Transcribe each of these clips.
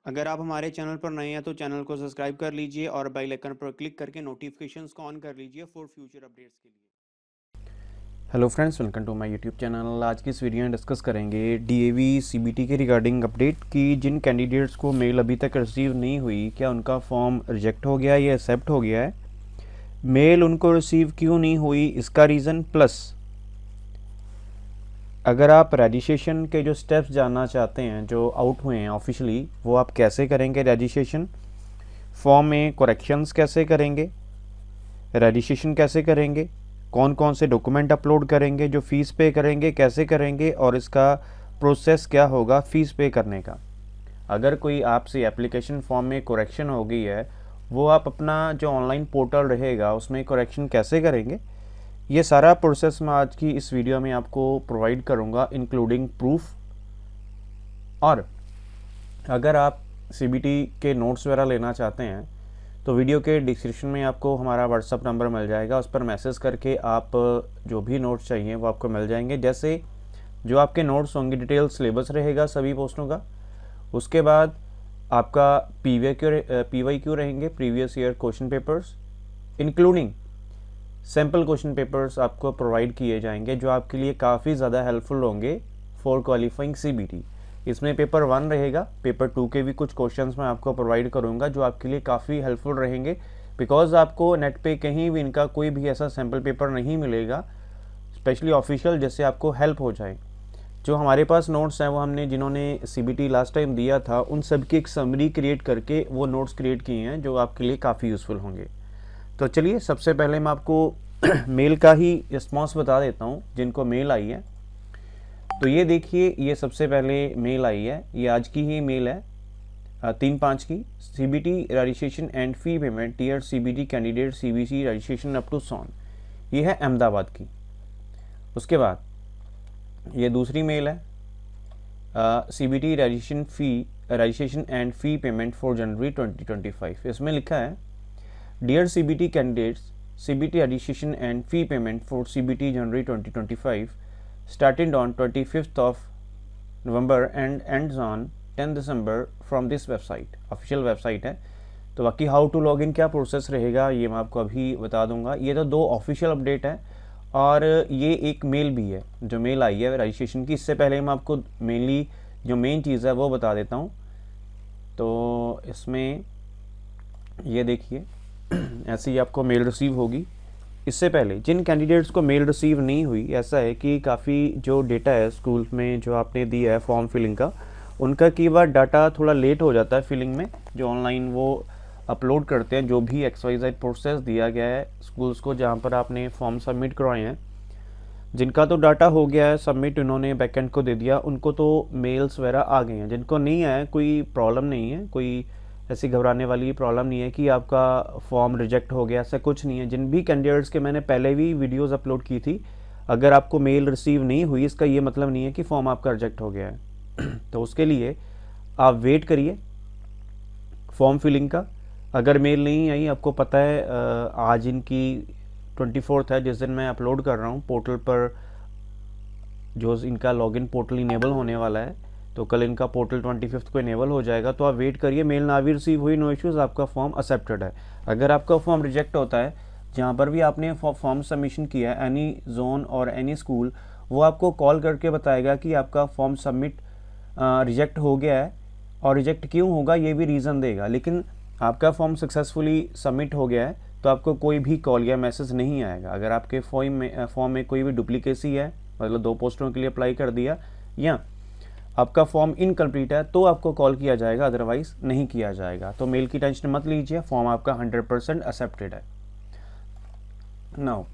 अगर आप हमारे चैनल पर नए हैं तो चैनल को सब्सक्राइब कर लीजिए और बेल आइकन पर क्लिक करके नोटिफिकेशंस को ऑन कर लीजिए फॉर फ्यूचर अपडेट्स के लिए। Hello friends, welcome to my YouTube channel. आज की इस वीडियो में डिस्कस करेंगे डीएवी सीबीटी के रिगार्डिंग अपडेट की जिन कैंडिडेट्स को मेल अभी तक रिसीव नहीं हुई, क्या उनका फॉर्म रिजेक्ट हो गया या एक्सेप्ट हो गया है, मेल उनको रिसीव क्यों नहीं हुई, इसका रीज़न, प्लस अगर आप रजिस्ट्रेशन के जो स्टेप्स जानना चाहते हैं जो आउट हुए हैं ऑफिशियली, वो आप कैसे करेंगे रजिस्ट्रेशन, फॉर्म में करेक्शंस कैसे करेंगे, रजिस्ट्रेशन कैसे करेंगे, कौन कौन से डॉक्यूमेंट अपलोड करेंगे, जो फ़ीस पे करेंगे कैसे करेंगे और इसका प्रोसेस क्या होगा फ़ीस पे करने का। अगर कोई आपसे एप्लीकेशन फॉर्म में करेक्शन हो गई है, वो आप अपना जो ऑनलाइन पोर्टल रहेगा उसमें करेक्शन कैसे करेंगे, ये सारा प्रोसेस मैं आज की इस वीडियो में आपको प्रोवाइड करूँगा इंक्लूडिंग प्रूफ। और अगर आप सीबीटी के नोट्स वगैरह लेना चाहते हैं तो वीडियो के डिस्क्रिप्शन में आपको हमारा व्हाट्सअप नंबर मिल जाएगा, उस पर मैसेज करके आप जो भी नोट्स चाहिए वो आपको मिल जाएंगे। जैसे जो आपके नोट्स होंगे डिटेल सिलेबस रहेगा सभी पोस्टों का, उसके बाद आपका PYQ रहेंगे, previous year question papers, including sample question papers आपको प्रोवाइड किए जाएंगे जो आपके लिए काफ़ी ज़्यादा हेल्पफुल होंगे फॉर क्वालिफाइंग सीबीटी। इसमें पेपर 1 रहेगा, पेपर 2 के भी कुछ क्वेश्चंस मैं आपको प्रोवाइड करूंगा जो आपके लिए काफ़ी हेल्पफुल रहेंगे, बिकॉज आपको नेट पे कहीं भी इनका कोई भी ऐसा सैम्पल पेपर नहीं मिलेगा स्पेशली ऑफिशियल जिससे आपको हेल्प हो जाए। जो हमारे पास नोट्स हैं वो हमने जिन्होंने सीबीटी लास्ट टाइम दिया था उन सब की एक समरी क्रिएट करके वो नोट्स क्रिएट किए हैं जो आपके लिए काफ़ी यूज़फुल होंगे। तो चलिए सबसे पहले मैं आपको मेल का ही रिस्पॉन्स बता देता हूँ जिनको मेल आई है। तो ये देखिए, ये सबसे पहले मेल आई है, ये आज की ही मेल है 3/5 की। CBT registration and fee payment tier CBT candidate CBC registration up to soon, ये है अहमदाबाद की। उसके बाद ये दूसरी मेल है CBT registration and fee payment for January 2025। इसमें लिखा है dear CBT candidates, CBT registration and fee payment for CBT January 2025 started on 25th of November and ends on 10 December from this website, official website है। तो बाकी how to log in क्या process रहेगा ये मैं आपको अभी बता दूंगा। ये तो 2 ऑफिशियल अपडेट है और ये एक मेल भी है जो मेल आई है रजिस्ट्रेशन की। इससे पहले मैं आपको मेनली जो मेन चीज़ है वो बता देता हूँ। तो इसमें ये देखिए ऐसे ही आपको मेल रिसीव होगी। इससे पहले जिन कैंडिडेट्स को मेल रिसीव नहीं हुई, ऐसा है कि काफ़ी जो डेटा है स्कूल में जो आपने दिया है फॉर्म फिलिंग का, उनका कई बार डाटा थोड़ा लेट हो जाता है फिलिंग में, जो ऑनलाइन वो अपलोड करते हैं जो भी XYZ प्रोसेस दिया गया है स्कूल्स को जहाँ पर आपने फॉर्म सबमिट करवाए हैं। जिनका तो डाटा हो गया है सबमिट, उन्होंने बैकएंड को दे दिया, उनको तो मेल्स वगैरह आ गए हैं। जिनको नहीं आया कोई प्रॉब्लम नहीं है, कोई ऐसी घबराने वाली प्रॉब्लम नहीं है कि आपका फॉर्म रिजेक्ट हो गया, ऐसा कुछ नहीं है। जिन भी कैंडिडेट्स के मैंने पहले भी वीडियोस अपलोड की थी, अगर आपको मेल रिसीव नहीं हुई इसका ये मतलब नहीं है कि फॉर्म आपका रिजेक्ट हो गया है। तो उसके लिए आप वेट करिए फॉर्म फिलिंग का। अगर मेल नहीं आई, आपको पता है आज इनकी 24 है जिस दिन मैं अपलोड कर रहा हूँ पोर्टल पर, जो इनका लॉगिन पोर्टल इनेबल होने वाला है, तो कल इनका पोर्टल 25 को इनेबल हो जाएगा। तो आप वेट करिए, मेल ना भी रिसीव हुई नो इश्यूज़, आपका फॉर्म एक्सेप्टेड है। अगर आपका फॉर्म रिजेक्ट होता है, जहाँ पर भी आपने फॉर्म सबमिशन किया है, एनी जोन और एनी स्कूल, वो आपको कॉल करके बताएगा कि आपका फॉर्म सबमिट रिजेक्ट हो गया है, और रिजेक्ट क्यों होगा ये भी रीज़न देगा। लेकिन आपका फॉर्म सक्सेसफुली सबमिट हो गया है तो आपको कोई भी कॉल या मैसेज नहीं आएगा। अगर आपके फॉर्म में कोई भी डुप्लीकेसी है, मतलब 2 पोस्टों के लिए अप्लाई कर दिया या आपका फॉर्म इनकम्प्लीट है, तो आपको कॉल किया जाएगा, अदरवाइज नहीं किया जाएगा। तो मेल की टेंशन मत लीजिए, फॉर्म आपका 100% एक्सेप्टेड है। नाउ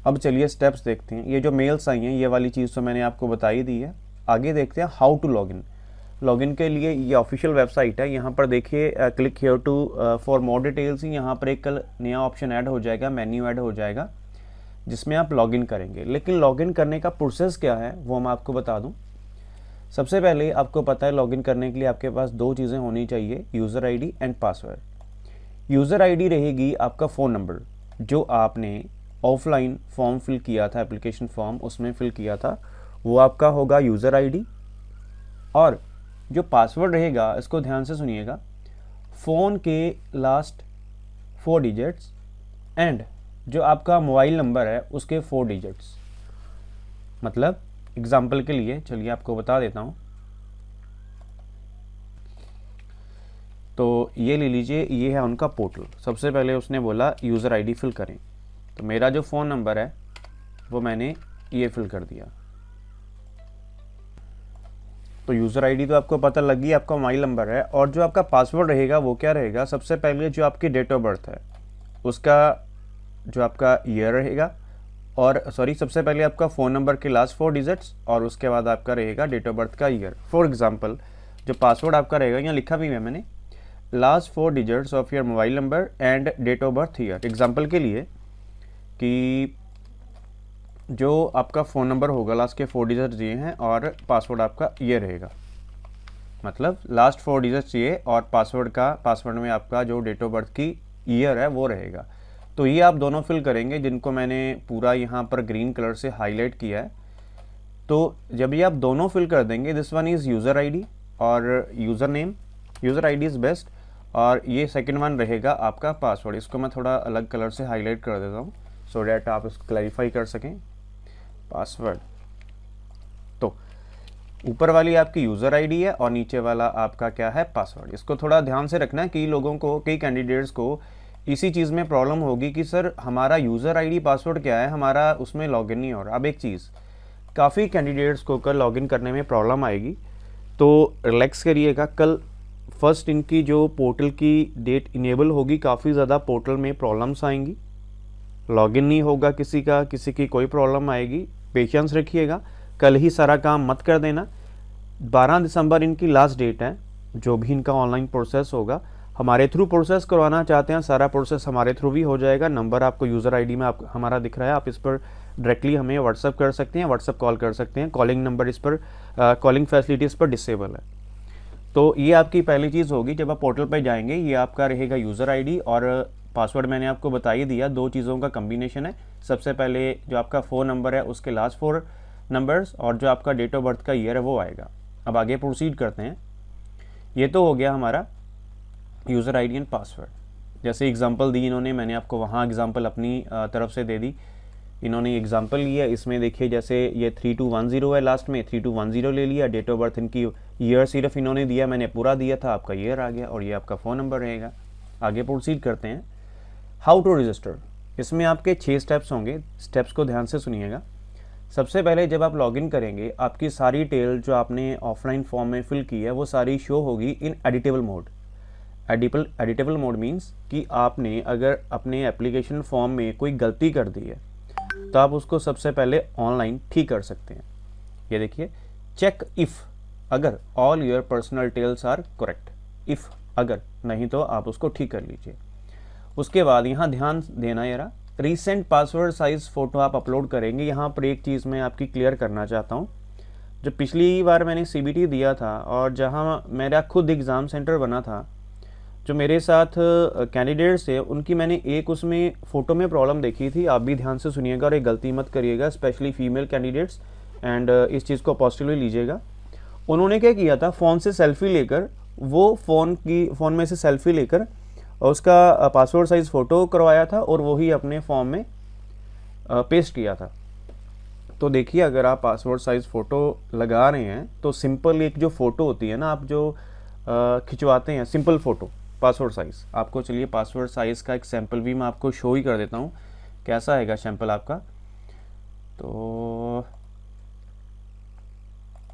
अब चलिए स्टेप्स देखते हैं। ये जो मेल्स आई हैं ये वाली चीज़ तो मैंने आपको बताई दी है। आगे देखते हैं हाउ टू लॉगिन। लॉगिन के लिए ये ऑफिशियल वेबसाइट है, यहाँ पर देखिए click here to for more details, यहाँ पर एक नया ऑप्शन ऐड हो जाएगा, मेन्यू ऐड हो जाएगा जिसमें आप लॉगिन करेंगे। लेकिन लॉगिन करने का प्रोसेस क्या है वो मैं आपको बता दूँ। सबसे पहले आपको पता है लॉगिन करने के लिए आपके पास 2 चीज़ें होनी चाहिए, user ID and password. User ID रहेगी आपका फ़ोन नंबर जो आपने ऑफलाइन फॉर्म फिल किया था, एप्लीकेशन फॉर्म उसमें फिल किया था, वो आपका होगा यूज़र आईडी, और जो पासवर्ड रहेगा इसको ध्यान से सुनिएगा, फ़ोन के लास्ट 4 डिजिट्स एंड जो आपका मोबाइल नंबर है उसके 4 डिजिट्स। मतलब एग्जाम्पल के लिए चलिए आपको बता देता हूँ। तो ये ले लीजिए, ये है उनका पोर्टल। सबसे पहले उसने बोला यूज़र आईडी फिल करें, तो मेरा जो फ़ोन नंबर है वो मैंने ये फिल कर दिया। तो यूज़र आईडी तो आपको पता लगी, आपका मोबाइल नंबर है, और जो आपका पासवर्ड रहेगा वो क्या रहेगा, सबसे पहले जो आपकी डेट ऑफ बर्थ है उसका जो आपका ईयर रहेगा, और सॉरी सबसे पहले आपका फ़ोन नंबर के लास्ट 4 डिजिट्स, और उसके बाद आपका रहेगा डेट ऑफ बर्थ का ईयर। फॉर एग्जांपल जो पासवर्ड आपका रहेगा, यहाँ लिखा भी है मैंने, last 4 digits of your mobile number and date of birth year. Example के लिए कि जो आपका फ़ोन नंबर होगा लास्ट के 4 डिजिट्स ये हैं और पासवर्ड आपका ये रहेगा, मतलब लास्ट 4 डिजिट्स ये और पासवर्ड में आपका जो डेट ऑफ बर्थ की ईयर है वो रहेगा। तो ये आप दोनों फिल करेंगे, जिनको मैंने पूरा यहाँ पर ग्रीन कलर से हाईलाइट किया है। तो जब ये आप दोनों फिल कर देंगे, this one is user ID और user name, user ID is best, और ये सेकंड वन रहेगा आपका पासवर्ड। इसको मैं थोड़ा अलग कलर से हाईलाइट कर देता हूँ सो डैट आप इसको क्लैरिफाई कर सकें। पासवर्ड, तो ऊपर वाली आपकी यूज़र आईडी है और नीचे वाला आपका क्या है, पासवर्ड। इसको थोड़ा ध्यान से रखना है, कई लोगों को, कई कैंडिडेट्स को इसी चीज़ में प्रॉब्लम होगी कि सर हमारा यूज़र आईडी पासवर्ड क्या है, हमारा उसमें लॉगिन नहीं हो रहा। अब एक चीज़, काफ़ी कैंडिडेट्स को कल लॉगिन करने में प्रॉब्लम आएगी, तो रिलैक्स करिएगा। कल फर्स्ट इनकी जो पोर्टल की डेट इनेबल होगी, काफ़ी ज़्यादा पोर्टल में प्रॉब्लम्स आएंगी, लॉगिन नहीं होगा किसी की कोई प्रॉब्लम आएगी। पेशेंस रखिएगा, कल ही सारा काम मत कर देना। 12 दिसंबर इनकी लास्ट डेट है, जो भी इनका ऑनलाइन प्रोसेस होगा। हमारे थ्रू प्रोसेस करवाना चाहते हैं, सारा प्रोसेस हमारे थ्रू भी हो जाएगा। नंबर आपको यूज़र आईडी में हमारा दिख रहा है, आप इस पर डायरेक्टली हमें व्हाट्सअप कर सकते हैं, व्हाट्सअप कॉल कर सकते हैं। कॉलिंग नंबर इस पर, कॉलिंग फैसिलिटी इस पर डिसेबल है। तो ये आपकी पहली चीज़ होगी, जब आप पोर्टल पर जाएंगे ये आपका रहेगा यूज़र आईडी, और पासवर्ड मैंने आपको बता ही दिया, 2 चीज़ों का कम्बिनेशन है। सबसे पहले जो आपका फ़ोन नंबर है उसके लास्ट 4 नंबर्स, और जो आपका डेट ऑफ बर्थ का ईयर है वो आएगा। अब आगे प्रोसीड करते हैं। ये तो हो गया हमारा यूज़र आईडी एंड पासवर्ड। जैसे एग्जांपल दी इन्होंने, मैंने आपको वहाँ एग्जांपल अपनी तरफ से दे दी। इन्होंने एग्जांपल लिया, इसमें देखिए जैसे ये 3210 है, लास्ट में 3210 ले लिया। डेट ऑफ बर्थ इनकी ईयर सिर्फ इन्होंने दिया, मैंने पूरा दिया था, आपका ईयर आ गया, और ये आपका फ़ोन नंबर रहेगा। आगे प्रोसीड करते हैं। हाउ टू रजिस्टर, इसमें आपके 6 स्टेप्स होंगे, स्टेप्स को ध्यान से सुनिएगा। सबसे पहले जब आप लॉगिन करेंगे, आपकी सारी डिटेल जो आपने ऑफलाइन फॉर्म में फिल की है वो सारी शो होगी in editable mode. Editable mode means कि आपने अगर अपने एप्लीकेशन फॉर्म में कोई गलती कर दी है तो आप उसको सबसे पहले ऑनलाइन ठीक कर सकते हैं। ये देखिए, चेक इफ़ अगर all your personal details are correct, if अगर नहीं तो आप उसको ठीक कर लीजिए। उसके बाद यहाँ ध्यान देना यारा, रीसेंट पासवर्ड साइज़ फ़ोटो आप अपलोड करेंगे। यहाँ पर एक चीज़ मैं आपकी क्लियर करना चाहता हूँ, जो पिछली बार मैंने CBT दिया था और जहाँ मेरा खुद एग्ज़ाम सेंटर बना था, जो मेरे साथ कैंडिडेट्स थे उनकी मैंने एक उसमें फ़ोटो में प्रॉब्लम देखी थी। आप भी ध्यान से सुनिएगा और एक गलती मत करिएगा, स्पेशली फीमेल कैंडिडेट्स, एंड इस चीज़ को पॉजिटिवली लीजिएगा। उन्होंने क्या किया था, फ़ोन से सेल्फ़ी लेकर, वो फ़ोन में से सेल्फ़ी लेकर उसका पासवर्ड साइज़ फ़ोटो करवाया था और वही अपने फॉर्म में पेस्ट किया था। तो देखिए, अगर आप पासवर्ड साइज़ फ़ोटो लगा रहे हैं तो सिंपल एक जो फ़ोटो होती है ना, आप जो खिंचवाते हैं सिंपल फ़ोटो पासवर्ड साइज़, आपको चलिए पासवर्ड साइज़ का एक सैम्पल भी मैं आपको शो ही कर देता हूँ, कैसा आएगा सैम्पल आपका। तो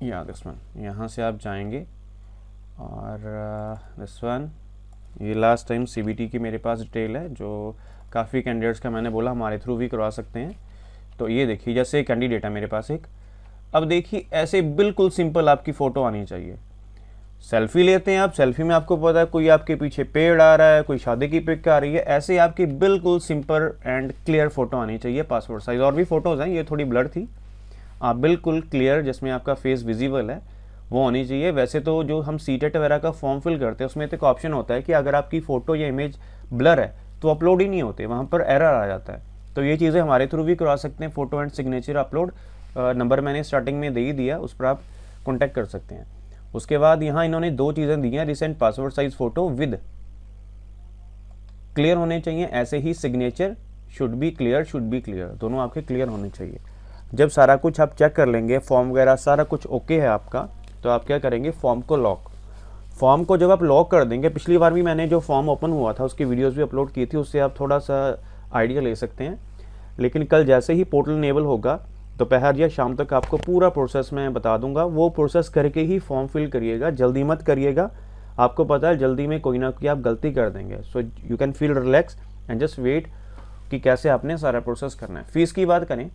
दिस वन, यहाँ से आप जाएंगे और दिस वन, ये लास्ट टाइम CBT की मेरे पास डिटेल है, जो काफ़ी कैंडिडेट्स का मैंने बोला हमारे थ्रू भी करवा सकते हैं। तो ये देखिए, जैसे कैंडिडेट है मेरे पास एक, अब देखिए ऐसे बिल्कुल सिंपल आपकी फ़ोटो आनी चाहिए। सेल्फ़ी लेते हैं आप, सेल्फ़ी में आपको पता है कोई आपके पीछे पेड़ आ रहा है, कोई शादी की पिक आ रही है, ऐसे आपकी बिल्कुल सिंपल एंड क्लियर फ़ोटो आनी चाहिए पासवर्ड साइज़। और भी फ़ोटोज़ हैं, ये थोड़ी ब्लर थी, आप बिल्कुल क्लियर जिसमें आपका फेस विजिबल है वो होनी चाहिए। वैसे तो जो हम CTET वगैरह का फॉर्म फिल करते हैं उसमें तो एक ऑप्शन होता है कि अगर आपकी फ़ोटो या इमेज ब्लर है तो अपलोड ही नहीं होते, वहाँ पर एरर आ जाता है। तो ये चीज़ें हमारे थ्रू भी करवा सकते हैं, photo and signature upload number मैंने स्टार्टिंग में दे ही दिया, उस पर आप कॉन्टैक्ट कर सकते हैं। उसके बाद यहाँ इन्होंने 2 चीज़ें दी हैं, recent passport size photo with clear होने चाहिए, ऐसे ही सिग्नेचर शुड बी क्लियर, दोनों आपके क्लियर होने चाहिए। जब सारा कुछ आप चेक कर लेंगे, फॉर्म वगैरह सारा कुछ ओके है आपका, तो आप क्या करेंगे, फॉर्म को लॉक। फॉर्म को जब आप लॉक कर देंगे, पिछली बार भी मैंने जो फॉर्म ओपन हुआ था उसकी वीडियोस भी अपलोड की थी, उससे आप थोड़ा सा आइडिया ले सकते हैं। लेकिन कल जैसे ही पोर्टल इनेबल होगा, दोपहर या शाम तक आपको पूरा प्रोसेस मैं बता दूंगा। वो प्रोसेस करके ही फॉर्म फिल करिएगा, जल्दी मत करिएगा। आपको पता है जल्दी में कोई ना कोई आप गलती कर देंगे। So you can feel relax and just wait कि कैसे आपने सारा प्रोसेस करना है। फ़ीस की बात करें,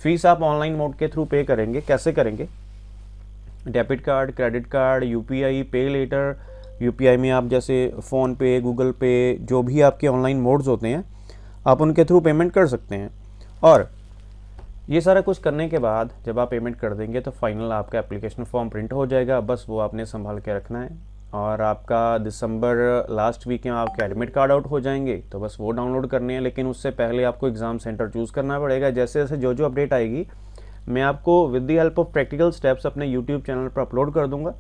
फ़ीस आप ऑनलाइन मोड के थ्रू पे करेंगे। कैसे करेंगे, debit card, credit card, UPI, पे लेटर। यूपीआई में आप जैसे फ़ोन पे, गूगल पे, जो भी आपके ऑनलाइन मोड्स होते हैं आप उनके थ्रू पेमेंट कर सकते हैं। और ये सारा कुछ करने के बाद जब आप पेमेंट कर देंगे तो फाइनल आपका एप्लीकेशन फॉर्म प्रिंट हो जाएगा। बस वो आपने संभाल के रखना है। और आपका दिसंबर लास्ट वीक में आपके एडमिट कार्ड आउट हो जाएंगे, तो बस वो डाउनलोड करने हैं। लेकिन उससे पहले आपको एग्ज़ाम सेंटर चूज़ करना पड़ेगा। जैसे जैसे जो अपडेट आएगी मैं आपको with the help of practical steps अपने यूट्यूब चैनल पर अपलोड कर दूंगा।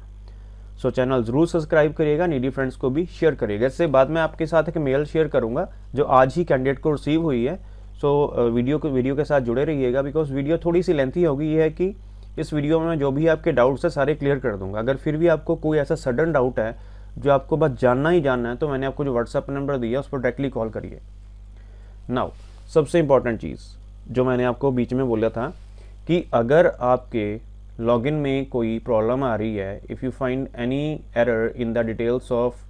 सो चैनल ज़रूर सब्सक्राइब करिएगा, नीडी फ्रेंड्स को भी शेयर करिएगा। इससे बाद में आपके साथ एक मेल शेयर करूंगा जो आज ही कैंडिडेट को रिसीव हुई है। सो वीडियो के साथ जुड़े रहिएगा, बिकॉज वीडियो थोड़ी सी लेंथी होगी। ये है कि इस वीडियो में जो भी आपके डाउट्स है सारे क्लियर कर दूंगा। अगर फिर भी आपको कोई ऐसा सडन डाउट है जो आपको बस जानना ही जानना है, तो मैंने आपको जो व्हाट्सअप नंबर दिया उस पर डायरेक्टली कॉल करिए। नाउ सबसे इंपॉर्टेंट चीज़ जो मैंने आपको बीच में बोला था कि अगर आपके लॉगिन में कोई प्रॉब्लम आ रही है, if you find any error in the details of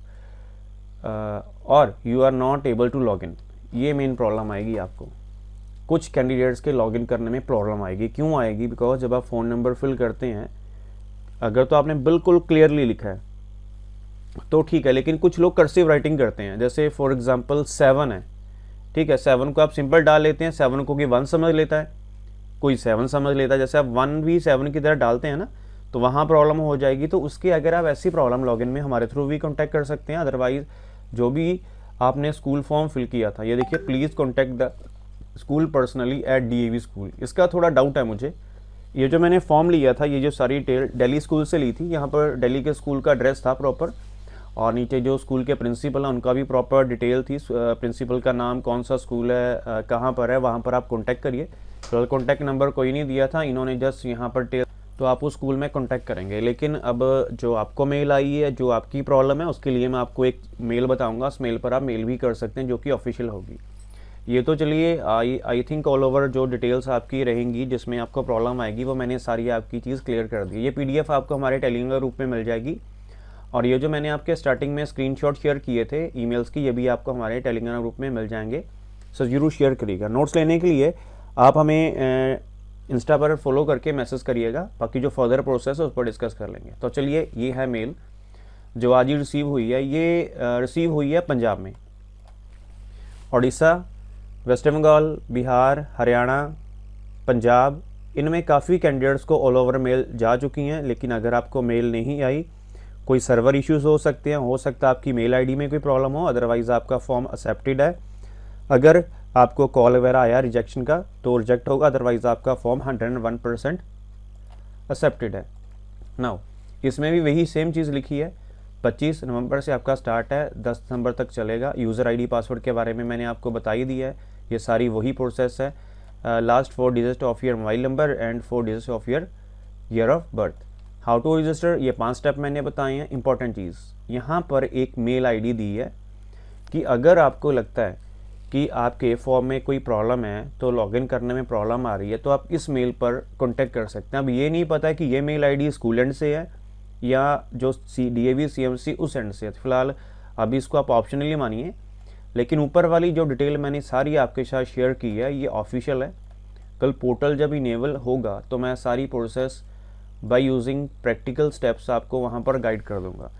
और you are not able to login, ये मेन प्रॉब्लम आएगी आपको। कुछ कैंडिडेट्स के लॉगिन करने में प्रॉब्लम आएगी। क्यों आएगी? बिकॉज जब आप फ़ोन नंबर फिल करते हैं, अगर तो आपने बिल्कुल क्लियरली लिखा है तो ठीक है, लेकिन कुछ लोग कर्सिव राइटिंग करते हैं। जैसे फॉर एग्जांपल 7 है, ठीक है, 7 को आप सिंपल डाल लेते हैं, 7 को कोई 1 समझ लेता है, कोई 7 समझ लेता है। जैसे आप 1 भी 7 की तरह डालते हैं ना, तो वहाँ प्रॉब्लम हो जाएगी। तो उसके अगर आप ऐसी प्रॉब्लम लॉगिन में हमारे थ्रू भी कॉन्टैक्ट कर सकते हैं। अदरवाइज जो भी आपने स्कूल फॉर्म फिल किया था, ये देखिए, please contact the school personally at DAV school. इसका थोड़ा डाउट है मुझे। ये जो मैंने फॉर्म लिया था, ये जो सारी डिटेल दिल्ली स्कूल से ली थी। यहाँ पर दिल्ली के स्कूल का एड्रेस था प्रॉपर, और नीचे जो स्कूल के प्रिंसिपल हैं उनका भी प्रॉपर डिटेल थी। प्रिंसिपल का नाम, कौन सा स्कूल है, कहाँ पर है, वहाँ पर आप कॉन्टैक्ट करिए। फिलहाल कॉन्टैक्ट नंबर कोई नहीं दिया था, इन्होंने जस्ट यहाँ पर डिटेल, तो आप उस स्कूल में कॉन्टैक्ट करेंगे। लेकिन अब जो आपको मेल आई है, जो आपकी प्रॉब्लम है, उसके लिए मैं आपको एक मेल बताऊँगा। उस मेल पर आप मेल भी कर सकते हैं, जो कि ऑफिशियल होगी। ये तो चलिए, आई थिंक ऑल ओवर जो डिटेल्स आपकी रहेंगी जिसमें आपको प्रॉब्लम आएगी, वो मैंने सारी आपकी चीज़ क्लियर कर दी। ये PDF आपको हमारे टेलीग्राम ग्रुप में मिल जाएगी। और ये जो मैंने आपके स्टार्टिंग में स्क्रीनशॉट शेयर किए थे ईमेल्स की, ये भी आपको हमारे टेलीग्राम ग्रुप में मिल जाएंगे। सो जरूर शेयर करिएगा। नोट्स लेने के लिए आप हमें इंस्टा पर फॉलो करके मैसेज करिएगा, बाकी जो फर्दर प्रोसेस है उस पर डिस्कस कर लेंगे। तो चलिए, ये है मेल जो आज ही रिसीव हुई है। ये रिसीव हुई है पंजाब में, उड़ीसा, वेस्ट बंगाल, बिहार, हरियाणा, पंजाब, इनमें काफ़ी कैंडिडेट्स को ऑल ओवर मेल जा चुकी हैं। लेकिन अगर आपको मेल नहीं आई, कोई सर्वर इश्यूज़ हो सकते हैं, हो सकता है आपकी मेल आईडी में कोई प्रॉब्लम हो, अदरवाइज़ आपका फॉर्म एक्सेप्टेड है। अगर आपको कॉल वगैरह आया रिजेक्शन का तो रिजेक्ट होगा, अदरवाइज़ आपका फॉर्म 101% एक्सेप्टेड है। नाउ इसमें भी वही सेम चीज़ लिखी है। 25 नवंबर से आपका स्टार्ट है, 10 दिसंबर तक चलेगा। यूज़र ID पासवर्ड के बारे में मैंने आपको बता ही दिया है। ये सारी वही प्रोसेस है। Last 4 digit of your mobile number and 4 digit of your year of birth. How to register, ये 5 स्टेप मैंने बताए हैं। इंपॉर्टेंट चीज़, यहाँ पर एक मेल ID दी है कि अगर आपको लगता है कि आपके फॉर्म में कोई प्रॉब्लम है, तो लॉगिन करने में प्रॉब्लम आ रही है, तो आप इस मेल पर कॉन्टैक्ट कर सकते हैं। अब ये नहीं पता है कि ये मेल ID स्कूल एंड से है या जो DAV CMC उस एंड से है। फिलहाल अभी इसको आप ऑप्शनली मानिए, लेकिन ऊपर वाली जो डिटेल मैंने सारी आपके साथ शेयर की है, ये ऑफिशियल है। कल पोर्टल जब इनेबल होगा तो मैं सारी process by using practical steps आपको वहाँ पर गाइड कर दूँगा।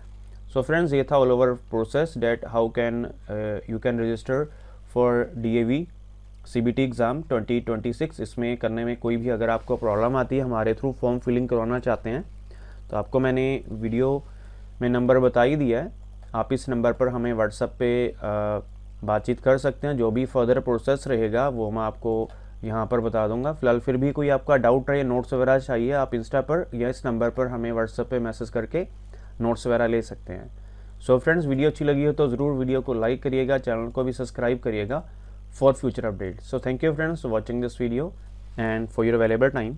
सो फ्रेंड्स, ये था all over process that how can you can register for DAV CBT exam 2026। इसमें करने में कोई भी अगर आपको प्रॉब्लम आती है, हमारे थ्रू फॉर्म फिलिंग करवाना चाहते हैं, तो आपको मैंने वीडियो में नंबर बता ही दिया है। आप इस नंबर पर हमें व्हाट्सएप पे बातचीत कर सकते हैं। जो भी फर्दर प्रोसेस रहेगा वो मैं आपको यहाँ पर बता दूंगा। फिलहाल फिर भी कोई आपका डाउट रहे, नोट्स वगैरह चाहिए, आप इंस्टा पर या इस नंबर पर हमें व्हाट्सएप पे मैसेज करके नोट्स वगैरह ले सकते हैं। सो फ्रेंड्स, वीडियो अच्छी लगी हो तो ज़रूर वीडियो को लाइक करिएगा, चैनल को भी सब्सक्राइब करिएगा for future update. So thank you friends for watching this video and for your available time.